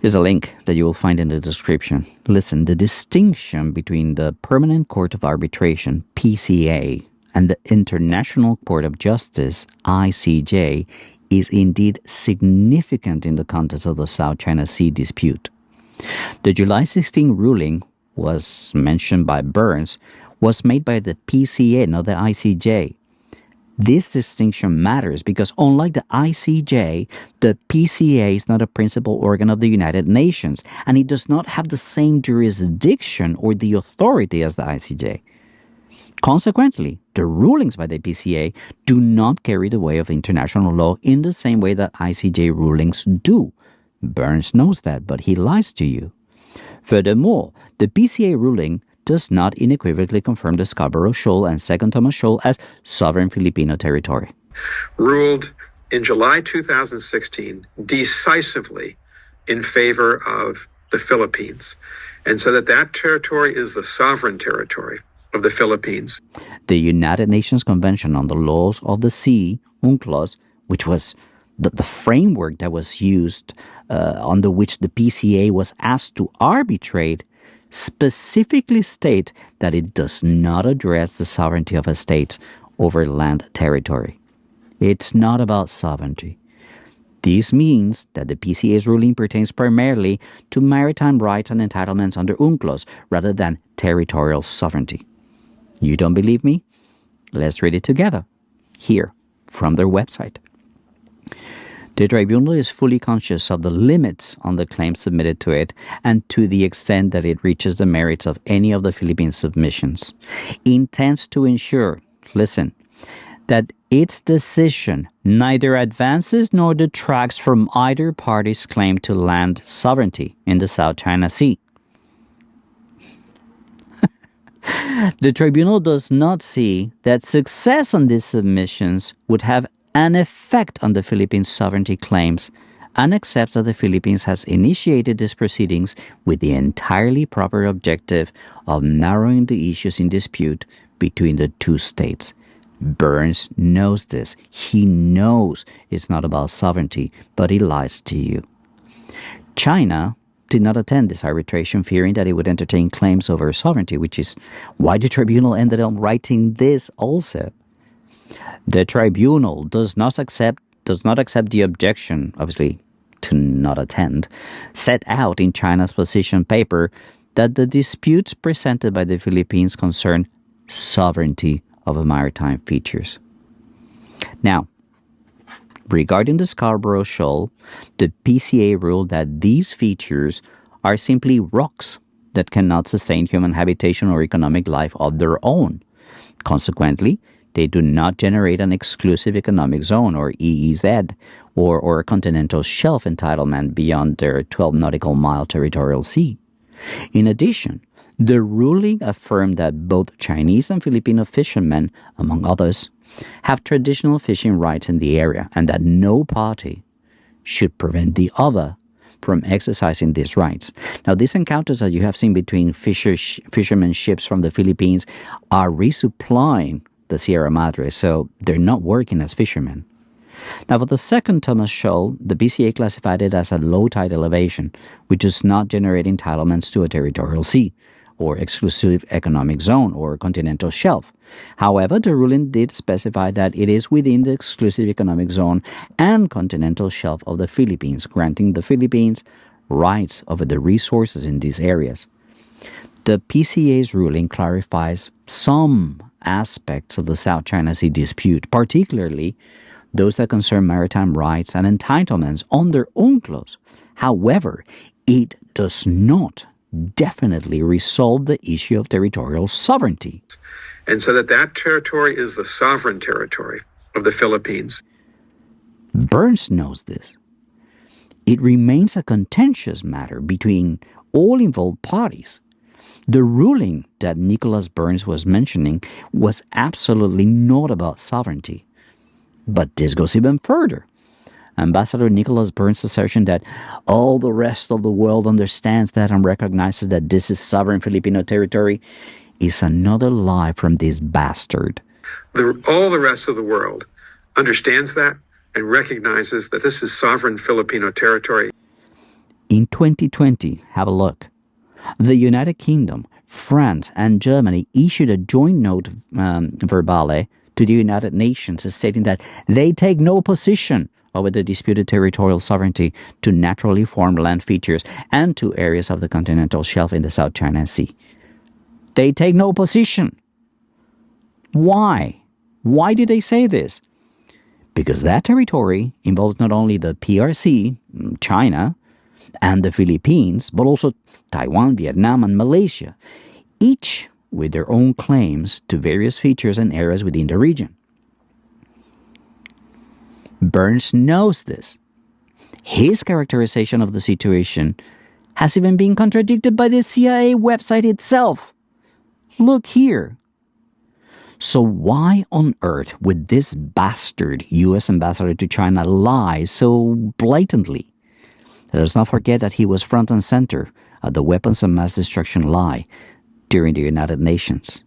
There's a link that you will find in the description. Listen, the distinction between the Permanent Court of Arbitration, PCA, and the International Court of Justice, ICJ, is indeed significant in the context of the South China Sea dispute. The July 16 ruling was mentioned by Burns, was made by the PCA, not the ICJ. This distinction matters because unlike the ICJ, the PCA is not a principal organ of the United Nations, and it does not have the same jurisdiction or the authority as the ICJ. Consequently, the rulings by the PCA do not carry the weight of international law in the same way that ICJ rulings do. Burns knows that, but he lies to you. Furthermore, the PCA ruling does not unequivocally confirm the Scarborough Shoal and Second Thomas Shoal as sovereign Filipino territory. Ruled in July 2016 decisively in favor of the Philippines, and so that territory is the sovereign territory of the Philippines. The United Nations Convention on the Laws of the Sea, UNCLOS, which was the framework that was used under which the PCA was asked to arbitrate, specifically state that it does not address the sovereignty of a state over land territory. It's not about sovereignty. This means that the PCA's ruling pertains primarily to maritime rights and entitlements under UNCLOS rather than territorial sovereignty. You don't believe me? Let's read it together. Here, from their website. The tribunal is fully conscious of the limits on the claims submitted to it and to the extent that it reaches the merits of any of the Philippine submissions. Intends to ensure, listen, that its decision neither advances nor detracts from either party's claim to land sovereignty in the South China Sea. The tribunal does not see that success on these submissions would have an effect on the Philippines' sovereignty claims and accepts that the Philippines has initiated these proceedings with the entirely proper objective of narrowing the issues in dispute between the two states. Burns knows this. He knows it's not about sovereignty, but he lies to you. China did not attend this arbitration fearing that it would entertain claims over sovereignty, which is why the tribunal ended up writing this also. The tribunal does not accept the objection, obviously, to not attend, set out in China's position paper that the disputes presented by the Philippines concern sovereignty of maritime features. Now, regarding the Scarborough Shoal, the PCA ruled that these features are simply rocks that cannot sustain human habitation or economic life of their own. Consequently, they do not generate an exclusive economic zone, or EEZ, or a continental shelf entitlement beyond their 12 nautical mile territorial sea. In addition, the ruling affirmed that both Chinese and Filipino fishermen, among others, have traditional fishing rights in the area and that no party should prevent the other from exercising these rights. Now, these encounters that you have seen between fishermen ships from the Philippines are resupplying the Sierra Madre, so they're not working as fishermen. Now, for the Second Thomas Shoal, the PCA classified it as a low tide elevation, which does not generate entitlements to a territorial sea, or exclusive economic zone, or continental shelf. However, the ruling did specify that it is within the exclusive economic zone and continental shelf of the Philippines, granting the Philippines rights over the resources in these areas. The PCA's ruling clarifies some aspects of the South China Sea dispute, particularly those that concern maritime rights and entitlements under UNCLOS. However, it does not definitely resolve the issue of territorial sovereignty. And so that territory is the sovereign territory of the Philippines. Burns knows this. It remains a contentious matter between all involved parties. The ruling that Nicholas Burns was mentioning was absolutely not about sovereignty. But this goes even further. Ambassador Nicholas Burns' assertion that all the rest of the world understands that and recognizes that this is sovereign Filipino territory is another lie from this bastard. All the rest of the world understands that and recognizes that this is sovereign Filipino territory. In 2020, have a look. The United Kingdom, France, and Germany issued a joint note verbale to the United Nations stating that they take no position over the disputed territorial sovereignty to naturally formed land features and to areas of the continental shelf in the South China Sea. They take no position. Why? Why did they say this? Because that territory involves not only the PRC, China, and the Philippines, but also Taiwan, Vietnam, and Malaysia, each with their own claims to various features and areas within the region. Burns knows this. His characterization of the situation has even been contradicted by the CIA website itself. Look here. So why on earth would this bastard U.S. ambassador to China lie so blatantly? Let us not forget that he was front and center at the weapons of mass destruction lie during the United Nations.